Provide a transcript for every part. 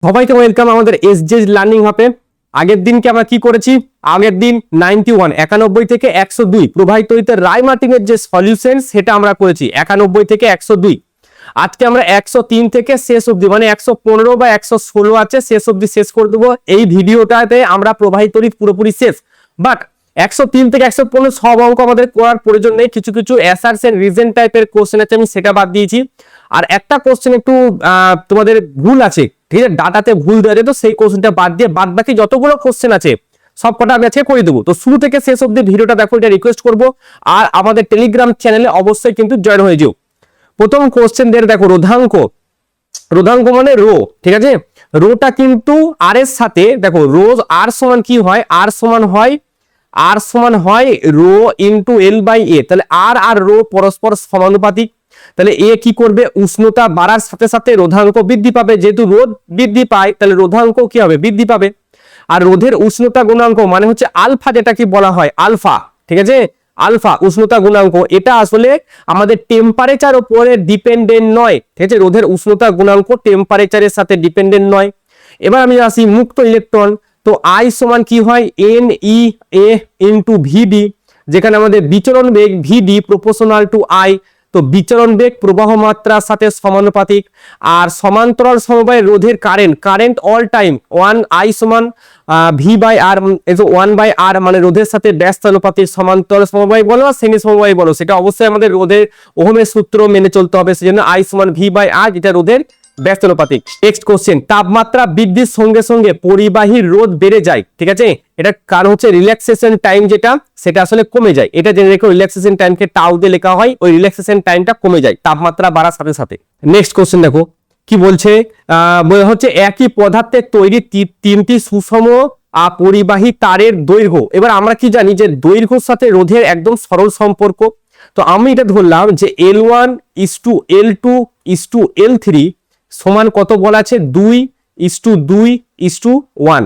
সবাইকে ওয়েলকাম আমাদের SJ learning হাবে। আগের দিনকে আমরা কি করেছি? আগের দিন 91 থেকে 102 প্রবাহিত তড়িতের রায়-মার্টিন এর যে সলিউশন সেটা আমরা করেছি 91 থেকে 102। আজকে আমরা 103 থেকে শেষ অবধি মানে 115 বা 116 আছে শেষ অবধি শেষ করে দেবো। এই ভিডিওটাতে আমরা প্রবাহিত তড়িৎ পুরোপুরি শেষ, বাট 103 থেকে 115 সব অঙ্ক আমাদের করার প্রয়োজন নেই। কিছু কিছু অ্যাসারশন রিজন টাইপের কোশ্চেন আছে, আমি সেটা বাদ দিয়েছি। আর একটা কোশ্চেন একটু তোমাদের ভুল আছে, ঠিক আছে, ডাটাতে ভুল দেওয়া আছে, তো সেই কোশ্চেনটা বাদ দিয়ে বাদ বাকি যতগুলো কোশ্চেন আছে সব কটা আমি আজকে করে দেবো। তো শুরু থেকে শেষ অবধি ভিডিওটা দেখো, এটা রিকোয়েস্ট করবো। আর আমাদের টেলিগ্রাম চ্যানেলে অবশ্যই কিন্তু জয়েন হয়ে যাও। প্রথম কোশ্চেন দিয়ে দেখো, রোধাঙ্ক, রোধাঙ্ক মানে রো, ঠিক আছে। রোটা কিন্তু আর এর সাথে দেখো, রোজ আর সমান কি হয়, আর সমান হয় রো ইন্টু এল বাই এ। তাহলে আর আর রো পরস্পর সমানুপাতিক। তাহলে এ কি করবে, উষ্ণতা বাড়ার সাথে সাথে রোধাঙ্ক বৃদ্ধি পাবে। যেহেতু রোধ বৃদ্ধি পায় তাহলে রোধাঙ্ক কি হবে, বৃদ্ধি পাবে। আর রোধের উষ্ণতা গুণাঙ্ক মানে হচ্ছে আলফা, যেটা কি বলা হয় আলফা, ঠিক আছে। আলফা উষ্ণতা গুণাঙ্ক, এটা আসলে আমাদের টেম্পারেচার উপরে ডিপেন্ডেন্ট নয়, ঠিক আছে। রোধের উষ্ণতা গুণাঙ্ক টেম্পারেচারের সাথে ডিপেন্ডেন্ট নয়। এবার আমি আসি মুক্ত ইলেকট্রন। তো আই সমান কি হয়, এন ই এ ইন্টু ভিডি, যেখানে আমাদের বিচরণ বেগ ভিডি প্রপোর্শনাল টু আই। তো বিচরণ বেগ প্রবাহ মাত্রার সাথে সমানুপাতিক। আর সমান্তরাল সমবায় রোধের কারেন্ট অল টাইম 1 I সমান ভি বাই আর, 1 বাই আর মানে রোধের সাথে ব্যস্তানুপাতিক। সমান্তরাল সমবায় বলো আর শ্রেণী সমবায় বলো, সেটা অবশ্যই আমাদের রোধের ওহমের সূত্র মেনে চলতে হবে। সেজন্য আই সমান ভি বাই আর, যেটা রোধের ব্যস্তানুপাতিক। নেক্সট কোশ্চেন, তাপমাত্রা বৃদ্ধির সঙ্গে সঙ্গে পরিবাহীর রোধ বেড়ে যায়, ঠিক আছে। এটা কারণ হচ্ছে রিল্যাক্সেশন টাইম, যেটা সেটা আসলে কমে যায়। এটা জেনে রেখো, রিল্যাক্সেশন টাইমকে টাউ দিয়ে লেখা হয়, ওই রিল্যাক্সেশন টাইমটা কমে যায় তাপমাত্রা বাড়ার সাথে সাথে। নেক্সট কোশ্চেন দেখো কি বলছে, হচ্ছে একই পদার্থের তৈরি তিনটি সুষম পরিবাহী তারের দৈর্ঘ্য। এবার আমরা কি জানি যে দৈর্ঘ্যের সাথে রোধের একদম সরল সম্পর্ক। তো আমি এটা ধরলাম যে L1 is to L2 is to L3 সমান কত বলা আছে, 2:2:1।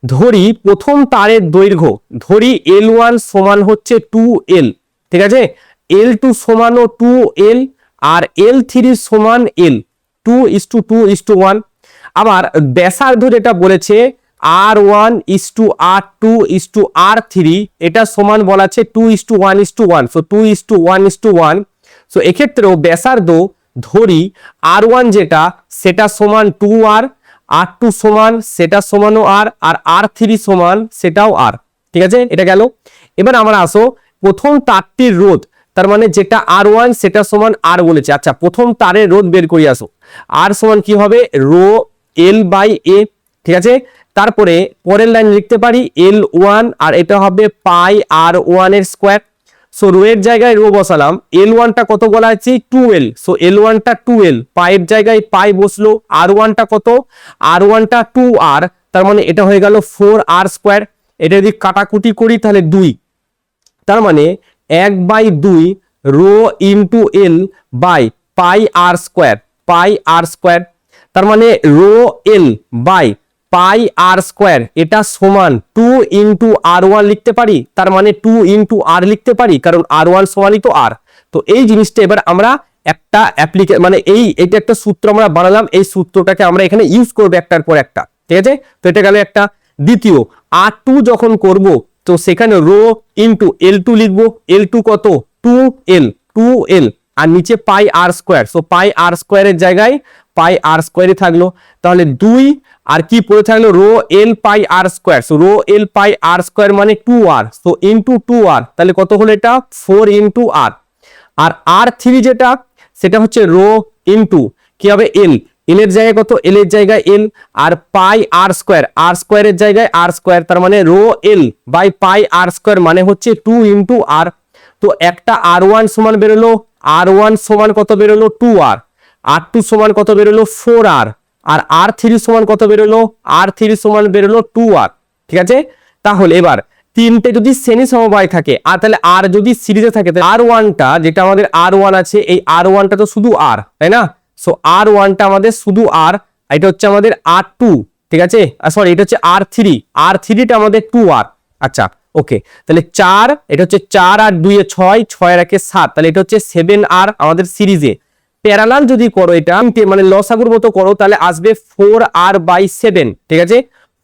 ধরি প্রথম তারের দৈর্ঘ্য, ধরি L1 সমান হচ্ছে 2L, ঠিক আছে। L2 সমানও 2L আর L3 সমান L, 2:2:1। আবার ব্যাসার্ধ যেটা বলেছে R1 is to R2 is to R3, এটা সমান বলা আছে 2:1:1, সো 2:1:1। সো এক্ষেত্রেও ব্যাসার্ধ ধরি R1 যেটা সেটা সমান 2R, R2 সমান সেটা সমানও R, আর R3 সমান সেটাও R, ঠিক আছে। এটা গেল। এবার আমরা আসো প্রথম তারটির রোধ, তার মানে যেটা R1 সেটা সমান R বলেছে। আচ্ছা, প্রথম তারের রোধ বের করে আসো। R সমান কি হবে, রো L বাই এ, ঠিক আছে। তারপরে পরের লাইন লিখতে পারি L1, আর এটা হবে পাই R1 এর স্কোয়ার। সো রো এর জায়গায় রো বসালাম, L1 টা কত বলা আছে 2L, সো L1 টা 2L, পাইয়ের জায়গায় পাই বসলো। R1 টা কত, R1 টা 2R, তার মানে এটা হয়ে গেল 4R স্কোয়ার। এটা যদি কাটাকুটি করি তাহলে 2, তার মানে 1/2 rho into L by pi r square, pi r square. তার মানে rho L by pi r square, এটা সমান 2 ইন্টু R1 লিখতে পারি, তার মানে 2 ইন্টু R লিখতে পারি, কারণ R1 সমানই তো R। তো এই জিনিসটা এবার আমরা একটা মানে এইটা একটা সূত্র আমরা বানালাম, এই সূত্রটাকে আমরা এখানে ইউজ করবো একটার পর একটা, ঠিক আছে। তো এটা গেল একটা। দ্বিতীয় R2 যখন করব, তো সেখানে রো ইন্টু L2 লিখবো। L2 কত, 2L, আর নিচে পাই আর স্কোয়ার, সো পাই আর স্কোয়ারের জায়গায় পাই আর স্কোয়ারই থাকলো। তাহলে 2 আর কি পড়ে থাকলো, রো L পাই r square, so rho L পাই আর স্কোয়ার মানে 2R, সো ইন্টু 2R, তাহলে কত হলো এটা 4 ইন্টু R। আর R3 যেটা সেটা হচ্ছে রো ইন্টু কি হবে L, এল এর জায়গায় কত, এল এর জায়গায় L, আর পাই আর স্কোয়ারের জায়গায় আর স্কোয়ার, তার মানে rho L by pi r square মানে হচ্ছে 2 ইন্টু R। তো একটা R1 সমান বেরোলো, R1 সমান কত বেরোলো 2R, R2 সমান কত বেরোলো 4R, আর R3 সমান কত বেরোলো, R3 সমান বেরোলো 2R, ঠিক আছে। তাহলে এবার তিনটে যদি শ্রেণী সমবায় থাকে আর তাহলে আর যদি সিরিজে থাকে, R1 টা যেটা আমাদের R1 আছে, এই R1 টা তো শুধু R, তাই না। সো R1 টা আমাদের শুধু R, এটা হচ্ছে আমাদের R2, ঠিক আছে। সরি, এটা হচ্ছে R3 টা আমাদের 2R। আচ্ছা, ওকে, তাহলে 4, এটা হচ্ছে 4 আর 2 এ 6, 6 আর 1 এ 7, তাহলে এটা হচ্ছে 7R আমাদের সিরিজে। প্যারালাল যদি করো এটা মানে লসাগুর মতো করো তাহলে আসবে 4r/7, ঠিক আছে,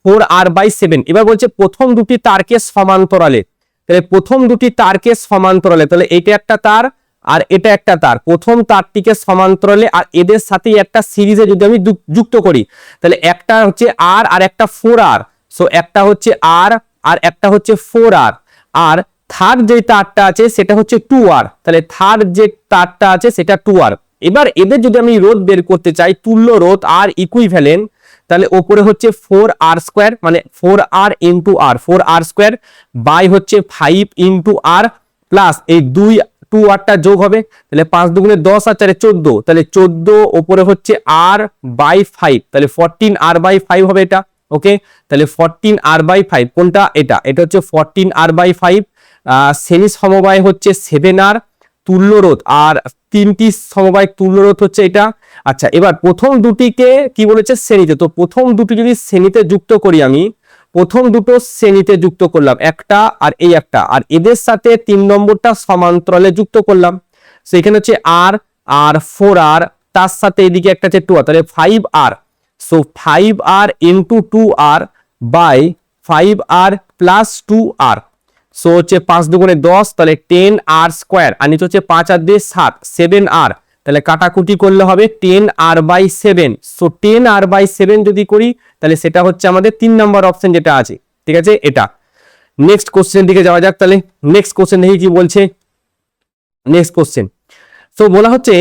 4r/7। এবার বলছে প্রথম দুটি তারকে সমান্তরালে, তাহলে প্রথম দুটি তারকে সমান্তরালে, তাহলে এটা একটা তার আর এটা একটা তার, প্রথম তারটিকে সমান্তরালে আর এদের সাথে একটা সিরিজে যদি আমি যুক্ত করি তাহলে একটা হচ্ছে আর আর একটা 4r, সো একটা হচ্ছে আর আর একটা হচ্ছে 4r, আর থার্ড যে তারটা আছে সেটা হচ্ছে 2r, তাহলে থার্ড যে তারটা আছে সেটা 2r। এবার এদের যদি আমি রোধ বের করতে চাই, তুল্য রোধ আর ইকুইভ্যালেন্ট, তাহলে ওপরে হচ্ছে 4r² মানে 4r into R, 4r² by হচ্ছে 5 ইন্টু আর প্লাস এই 2rটা যোগ হবে, তাহলে 5 দুগুণে 10 আর 4 14, তাহলে 14 ওপরে হচ্ছে r/5, তাহলে 14r/5 হবে এটা। ওকে, তাহলে 14r/5 কোনটা, এটা হচ্ছে 14r/5। শ্রেণী সমবায় হচ্ছে 7r, তুল্য রোধ আর তিনটি সমবায় তুল্য রোধ হচ্ছে এটা। আচ্ছা, এবার প্রথম দুটিকে কি বলেছে, শ্রেণীতে, তো প্রথম দুটি যদি শ্রেণীতে যুক্ত করি, আমি প্রথম দুটো শ্রেণীতে যুক্ত করলাম, একটা আর এই একটা, আর এদের সাথে 3 নম্বরটা সমান্তরালে যুক্ত করলাম, সো এখানে হচ্ছে আর আর 4r, তার সাথে এদিকে একটা হচ্ছে 2r, তাহলে 5r, so 5r into 2r by 5r plus 2r, so হচ্ছে 5 দুগুণে 10, তাহলে 10r², আর নিচে হচ্ছে 5 আর 2 7, 7r, তাহলে কাটাকুটি করলে হবে 10r/7, সো 10r/7 যদি করি তাহলে সেটা হচ্ছে আমাদের 3 নম্বর অপশন যেটা আছে, ঠিক আছে এটা। নেক্সট কোশ্চেন দিকে যাওয়া যাক, তাহলে নেক্সট কোশ্চেন দেখি কি বলছে। নেক্সট কোশ্চেন, তো বলা হচ্ছে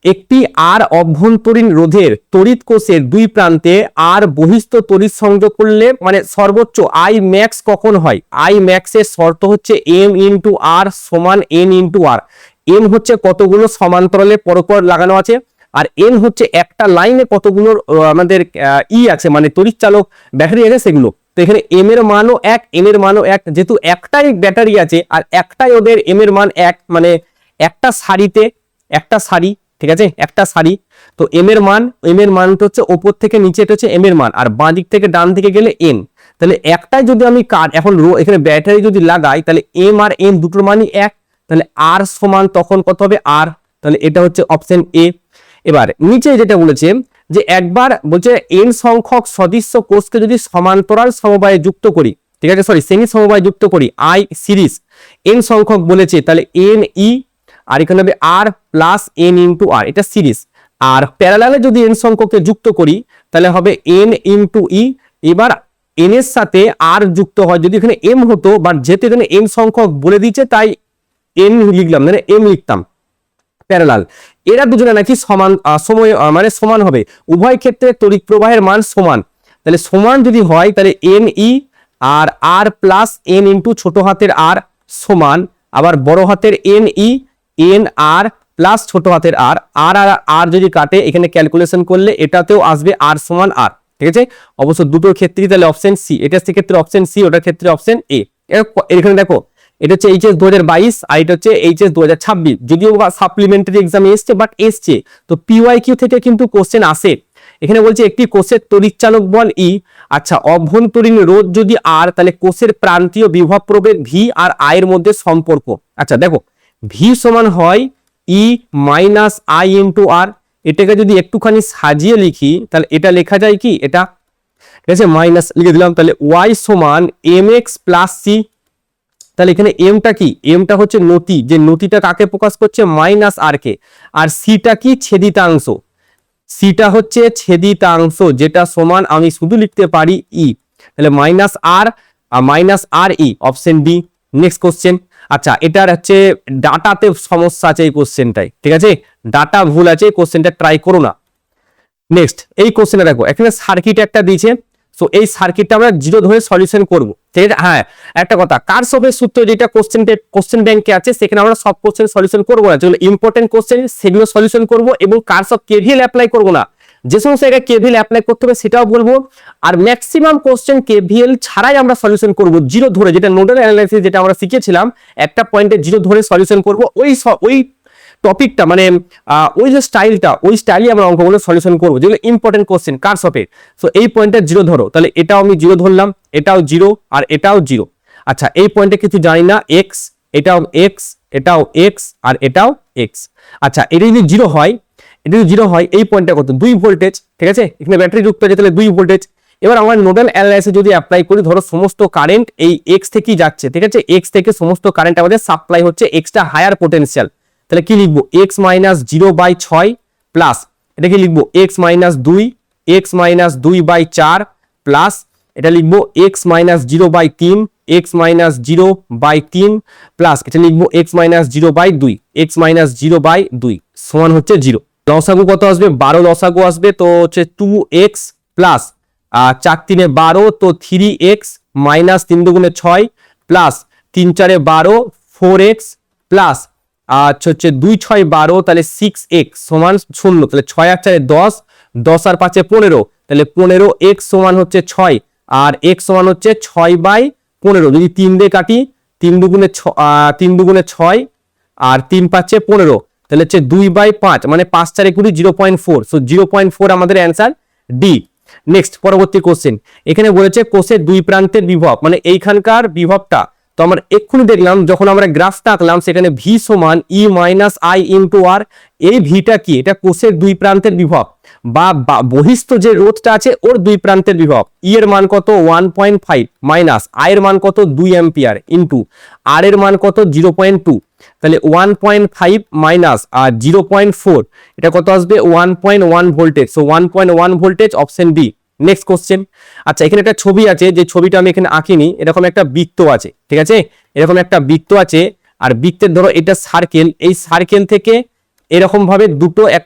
একটি আর অভ্যন্তরীণ রোধের তড়িৎ কোষের দুই প্রান্তে আর বহিস্থ তড়িৎ সংযোগ করলে মানে সর্বোচ্চ আই ম্যাক্স কখন হয়, আই ম্যাক্স এর শর্ত হচ্ছে m ইন্টু আর সমান n ইন্টু আর। m হচ্ছে কতগুলো সমান্তরালে পরপর লাগানো আছে, আর n হচ্ছে একটা লাইনে কতগুলো আমাদের আছে মানে তড়িৎ চালক ব্যাটারি আছে সেগুলো। তো এখানে m এর মানও 1, n এর মানও 1, যেহেতু একটাই ব্যাটারি আছে আর একটাই ওদের m এর মান 1, মানে একটা সারিতে একটা সারি, ঠিক আছে, একটা সারি, তো m এর মানটা হচ্ছে ওপর থেকে নিচে, এটা হচ্ছে m এর মান, আর বাঁ দিক থেকে ডান দিকে গেলে n, তাহলে একটাই যদি আমি এখন এখানে ব্যাটারি যদি লাগাই তাহলে m আর n দুটোর মানই 1, তাহলে r সমান তখন কত হবে r, তাহলে এটা হচ্ছে অপশন এ। এবার নিচে যেটা বলেছে যে একবার বলছে n সংখ্যক সদৃশ্য কোষকে যদি সমান্তরাল সমবায়ে যুক্ত করি, ঠিক আছে, সরি শ্রেণী সমবায়ে যুক্ত করি i সিরিজ n সংখ্যক বলেছে, তাহলে n e, আর এখানে হবে r প্লাস n ইন্টু আর, এটা সিরিজ। আর প্যারালালে যদি n সংখ্যককে যুক্ত করি তাহলে হবে n ইন্টু ই, এবার n এর সাথে r যুক্ত হয়, যদি এখানে m হতো, বাট যেহেতু এখানে n সংখ্যক বলে দিয়েছে তাই n লিখলাম, মানে m লিখতাম। প্যারালাল, এরা দুজনে নাকি সমান সময় মানে সমান হবে, উভয় ক্ষেত্রে তড়িৎ প্রবাহের মান সমান, তাহলে সমান যদি হয় তাহলে n ই আর r প্লাস n ইন্টু ছোট হাতের r সমান আবার বড় হাতের n ই n আর প্লাস ছোট হাতের r, আর আর আর যদি কাটে এখানে ক্যালকুলেশন করলে এটাতেও আসবে r সমান r, ঠিক আছে। অবশ্য দুটোর ক্ষেত্রেই তাহলে অপশন সি, এটা ক্ষেত্রে অপশন সি, ওটার ক্ষেত্রে অপশন এ। এখানে দেখো এটা হচ্ছে এইচএস 2022 আর এটা হচ্ছে এইচএস 2026, যদিও সাপ্লিমেন্টারি এক্সামে এসছে, বাট এসছে তো পিওয়াইকিউ থেকে কিন্তু কোশ্চেন আসে। এখানে বলছে একটি কোষের তড়িৎচালক বল ই, আচ্ছা অভ্যন্তরীণ রোধ যদি আর, তাহলে কোষের প্রান্তীয় বিভব প্রভেদ ভি আর আই এর মধ্যে সম্পর্ক। আচ্ছা দেখো ভি সমান হয় ই মাইনাস আই ইন্টু আর, এটাকে যদি একটুখানি সাজিয়ে লিখি তাহলে এটা লেখা যায় কি, এটা ঠিক আছে মাইনাস লিখে দিলাম, তাহলে ওয়াই সমান এম এক্স প্লাস সি, তাহলে এখানে এমটা কি, এমটা হচ্ছে নতি, যে নতিটা কাকে প্রকাশ করছে, মাইনাস আর কে, আর সিটা কি, ছেদিতাংশ, সিটা হচ্ছে ছেদিতাংশ, যেটা সমান আমি শুধু লিখতে পারি ই, তাহলে মাইনাস আর ই, অপশন বি। নেক্সট কোশ্চেন, আচ্ছা এটার হচ্ছে ডাটাতে সমস্যা আছে এই কোশ্চেনটাই, ঠিক আছে, ডাটা ভুল আছে, এই কোশ্চেনটা ট্রাই করো না। নেক্সট এই কোশ্চেনটা দেখো, এখানে সার্কিট একটা দিয়েছে, সো এই সার্কিটটা আমরা জিরো ধরে সলিউশন করব, ঠিক আছে। হ্যাঁ একটা কথা, কারশফের সূত্র যেটা কোশ্চেন ব্যাংকে আছে সেখানে আমরা সব কোশ্চেন সলিউশন করব না, যেগুলো ইম্পর্টেন্ট কোশ্চেন সেগুলো সলিউশন করব, এবং কারশফ কেভিএল অ্যাপ্লাই করব না, যে সমস্ত জায়গায় কেভিএল অ্যাপ্লাই করতে হবে সেটাও বলবো, আর ম্যাক্সিমাম কোশ্চেন কেভিএল ছাড়াই আমরা সলিউশন করব, জিরো ধরে, যেটা নোডাল অ্যানালাইসিস যেটা আমরা শিখেছিলাম, একটা পয়েন্টে জিরো ধরে সলিউশন করব, ওই টপিকটা মানে ওই যে স্টাইলটা, ওই স্টাইলই আমরা অঙ্কগুলো সলিউশন করবো, যেগুলো ইম্পর্টেন্ট কোশ্চেন কারশফের। সো এই পয়েন্টে জিরো ধরো, তাহলে এটাও আমি জিরো ধরলাম, এটাও জিরো আর এটাও জিরো। আচ্ছা এই পয়েন্টে কিছু জানি না, এক্স, এটাও এক্স, এটাও এক্স আর এটাও এক্স। আচ্ছা এটা যদি জিরো হয়, এটা যদি 0 হয় এই পয়েন্টটা কত 2 ভোল্টেজ, ঠিক আছে, এখানে ব্যাটারি যুক্ত আছে তাহলে 2 ভোল্টেজ। এবার আমরা নোডাল অ্যানালাইসিস যদি অ্যাপ্লাই করি, ধরো সমস্ত কারেন্ট এই এক্স থেকেই যাচ্ছে, ঠিক আছে, এক্স থেকে সমস্ত কারেন্ট আমাদের সাপ্লাই হচ্ছে, এক্সটা হায়ার পোটেনশিয়াল, তাহলে কি লিখবো এক্স মাইনাস 0/6 প্লাস এটা কি লিখবো x minus 2, x minus 2/4 plus এটা লিখবো x minus 0/3, x minus 0/3 plus এটা লিখবো এক্স মাইনাস 0/2, এক্স মাইনাস 0/2 সমান হচ্ছে 0। লসাগু কত আসবে 12 লসাগু আসবে, তো হচ্ছে 2x প্লাস 4 3 12, তো 3x minus 3 2 6 plus 3 4 12 4x plus হচ্ছে 2 6 12, তাহলে 6x সমান 0, তাহলে 6 আর 4 10, 10 আর 5 15, তাহলে 15x সমান হচ্ছে 6 আর x সমান হচ্ছে 6/15। যদি 3 দিয়ে কাটি 3 2 6 আর 3 5 15, তাহলে হচ্ছে 2/5, মানে 5 4 20 0.4, সো 0.4 আমাদের অ্যান্সার ডি। নেক্সট পরবর্তী কোশ্চেন, এখানে বলেছে কোষের দুই প্রান্তের বিভব, মানে এইখানকার বিভবটা তো আমরা এক্ষুনি দেখলাম যখন আমরা গ্রাফটা আঁকলাম, সেখানে ভি সমান ই মাইনাস আই ইন্টু আর। এই ভিটা কি, এটা কোষের দুই প্রান্তের বিভব বা বহিস্থ যে রোধটা আছে ওর দুই প্রান্তের বিভব। ই এর মান কত 1.5 মাইনাস আই এর মান কত 2 অ্যাম্পিয়ার ইন্টু আর এর মান কত 0.2, তাহলে 1.5 মাইনাস আর 0.4 এটা কত আসবে 1.1 voltage, so 1.1 voltage, option B. Next question, আচ্ছা এখানে একটা ছবি আছে, যে ছবিটা আমি এখানে আঁকিনি, এরকম একটা বৃত্ত আছে, ঠিক আছে, এরকম একটা বৃত্ত আছে, আর বৃত্তের ধরো এটা সার্কেল, এই সার্কেল থেকে এরকম ভাবে দুটো এক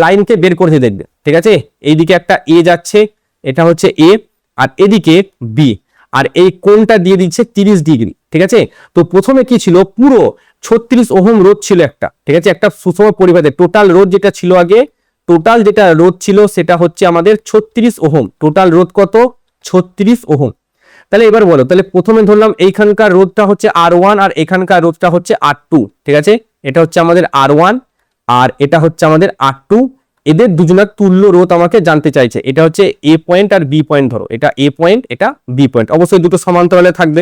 লাইনকে বের করে দেখবে, ঠিক আছে, এইদিকে একটা এ যাচ্ছে, এটা হচ্ছে এ, আর এদিকে বি, আর এই কোণটা দিয়ে দিচ্ছে 30 ডিগ্রি, ঠিক আছে। তো প্রথমে কি ছিল, পুরো 36 ওহম রোধ ছিল একটা, ঠিক আছে, একটা সুষম পরিবারে টোটাল রোধ যেটা ছিল আগে, টোটাল যেটা রোধ ছিল সেটা হচ্ছে আমাদের 36 ওহম, টোটাল রোধ কত 36 ওহম। তাহলে এবার বলো, তাহলে প্রথমে ধরলাম এইখানকার রোধটা হচ্ছে R1 আর এখানকার রোধটা হচ্ছে R2, ঠিক আছে, এটা হচ্ছে আমাদের R1 আর এটা হচ্ছে আমাদের R2, এদের দুজনের তুল্য রোধ আমাকে জানতে চাইছে। এটা হচ্ছে এ পয়েন্ট আর বি পয়েন্ট, ধরো এটা এ পয়েন্ট এটা বি পয়েন্ট, অবশ্যই দুটো সমান্তরালে থাকবে।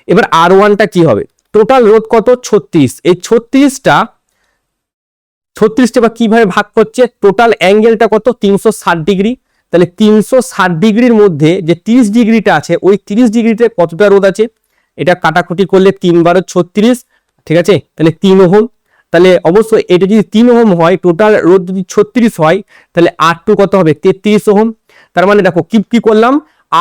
এবার R1টা কি হবে, টোটাল রোধ কত 36, এই 36টা বা কিভাবে ভাগ করছে, টোটাল অ্যাঙ্গেলটা কত 360 ডিগ্রি, তাহলে 360 ডিগ্রির মধ্যে যে 30 ডিগ্রিটা আছে ওই 30 ডিগ্রিতে কতটা রোধ আছে, এটা কাটাকুটি করলে 3 12 36, ঠিক আছে, তাহলে 3 ওহম, তাহলে অবশ্যই এটা যদি 3 ওহম হয়, টোটাল রোধ যদি 36 হয়, তাহলে R2 কত হবে 33 ওহম। তার মানে দেখো কি করলাম,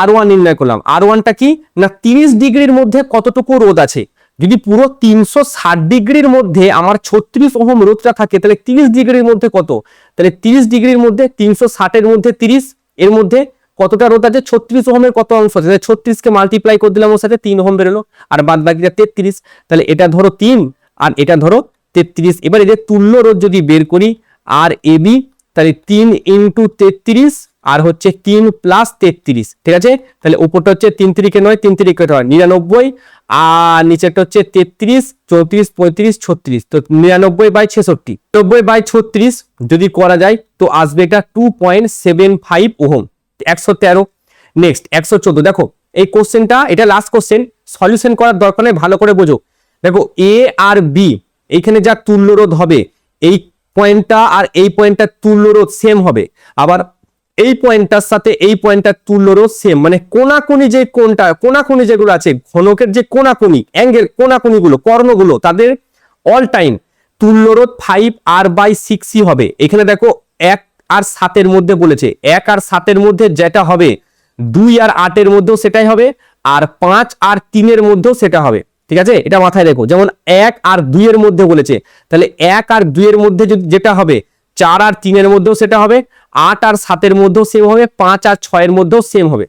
R1 নির্ণয় করলাম। R1টা কি না 30 ডিগ্রির মধ্যে কতটুকু রোধ আছে, যদি পুরো 360 ডিগ্রির মধ্যে আমার 36 ওহম রোধটা থাকে, তাহলে 30 ডিগ্রির মধ্যে কত, তাহলে 30 ডিগ্রির মধ্যে 360 এর মধ্যে 30, এর মধ্যে কতটা রোধ আছে 36 ওহমের কত অংশ আছে, 36 কে মাল্টিপ্লাই করে দিলাম ওর সাথে 3 ওহম বেরোলো, আর বাদ বাকিটা 33, তাহলে এটা ধরো 3 আর এটা ধরো 33। এবার এদের তুল্য রোধ যদি বের করি আর এ বি, তাহলে 3 ইন্টু 33 আর হচ্ছে 3 প্লাস 33, ঠিক আছে, তাহলে উপরটা হচ্ছে 3 3 9, 3 3 99, আর নিচেরটা হচ্ছে 33 34 35 36, তো 99/66, 90/36 যদি করা যায় তো আসবে এটা 2.75 ওহম, 113। নেক্সট 114, দেখো এই কোশ্চেনটা, এটা লাস্ট কোশ্চেন, সলিউশন করার দরকার নেই, ভালো করে বোঝো। দেখো এ আর বি এইখানে যা তুল্য রোধ হবে, এই পয়েন্টটা আর এই পয়েন্টটার তুল্য রোধ সেম হবে, আবার এই পয়েন্টটার সাথে এই পয়েন্টটার তুল্য রোধ সেম, মানে কোনাকুনি যে কোণটা, কোনাকুনি যেগুলো আছে ঘনকের যে কোনাকুনি অ্যাঙ্গেল, কোনাকুনিগুলো কর্ণগুলো তাদের অল টাইম তুল্য রোধ 5R/6 হবে। এখানে দেখো 1 আর 7 এর মধ্যে বলেছে, 1 আর 7 এর মধ্যে যেটা হবে 2 আর 8 এর মধ্যেও সেটাই হবে, আর 5 আর 3 এর মধ্যেও সেটা হবে, ঠিক আছে, এটা মাথায় রেখো। যেমন 1 আর 2 এর মধ্যে বলেছে, তাহলে 1 আর 2 এর মধ্যে যেটা হবে 4 আর 3 এর মধ্যেও সেটা হবে, 8 আর 7 এর মধ্যেও সেম হবে, 5 আর 6 এর মধ্যেও সেম হবে,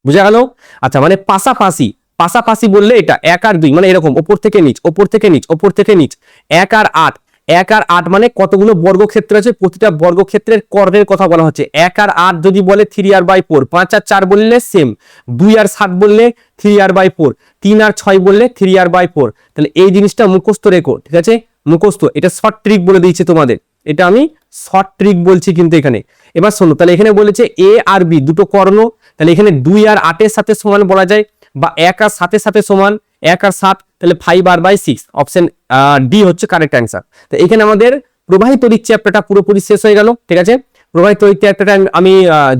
বুঝা গেল। আচ্ছা মানে পাশাপাশি, পাশাপাশি বললে এটা 1 আর 2 মানে এরকম ওপর থেকে নিচ, ওপর থেকে নিচ, ওপর থেকে নিচ, 1 আর 8, 1 আর 8 মানে কতগুলো বর্গক্ষেত্র আছে, প্রতিটা বর্গক্ষেত্রের কর্ণের কথা বলা হচ্ছে। 1 আর 8 যদি বলে 3R/4, 5 আর 4 বললে সেম, 2 আর 7 বললে 3R/4, 3 আর 6 বললে 3R/4, তাহলে এই জিনিসটা মুখস্থ রেখো, ঠিক আছে, মুখস্থ। এটা শর্ট ট্রিক বলে দিয়েছে তোমাদের, এটা আমি শর্ট ট্রিক বলছি কিন্তু এখানে। এবার শোনো, তাহলে এখানে বলেছে এ আর বি দুটো কর্ণ, তাহলে এখানে 2 আর 8 এর সাথে সমান বলা যায়, বা 1 আর 7 এর সাথে সমান, 1 আর 7 তাহলে 5R/6, অপশন ডি হচ্ছে কারেক্ট অ্যান্সার। তো এখানে আমাদের প্রবাহিত তড়িৎ চ্যাপ্টারটা পুরোপুরি শেষ হয়ে গেল। ঠিক আছে, প্রবাহিত তড়িৎ চ্যাপ্টারটা আমি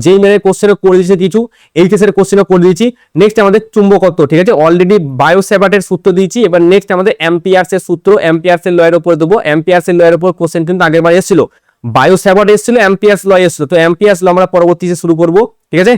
যেই মেয়ের কোশ্চেনও করে দিয়েছি কিছু, এইচএসের কোশ্চেনও করে দিয়েছি। নেক্সট আমাদের চুম্বকত্ব, ঠিক আছে, অলরেডি বায়োস্যাভার্টের সূত্র দিয়েছি। এবার নেক্সট আমাদের অ্যাম্পিয়ার্সের সূত্র, অ্যাম্পিয়ার্সের লয়ের উপরে দেবো। অ্যাম্পিয়ার্সের লয়ের উপর কোশ্চেন কিন্তু আগের বার এসেছিল, বায়োস্যাভার্ট এসেছিল, অ্যাম্পিয়ার্স ল এসেছিল। তো অ্যাম্পিয়ার্স ল আমরা পরবর্তীতে শুরু করবো। ঠিক আছে।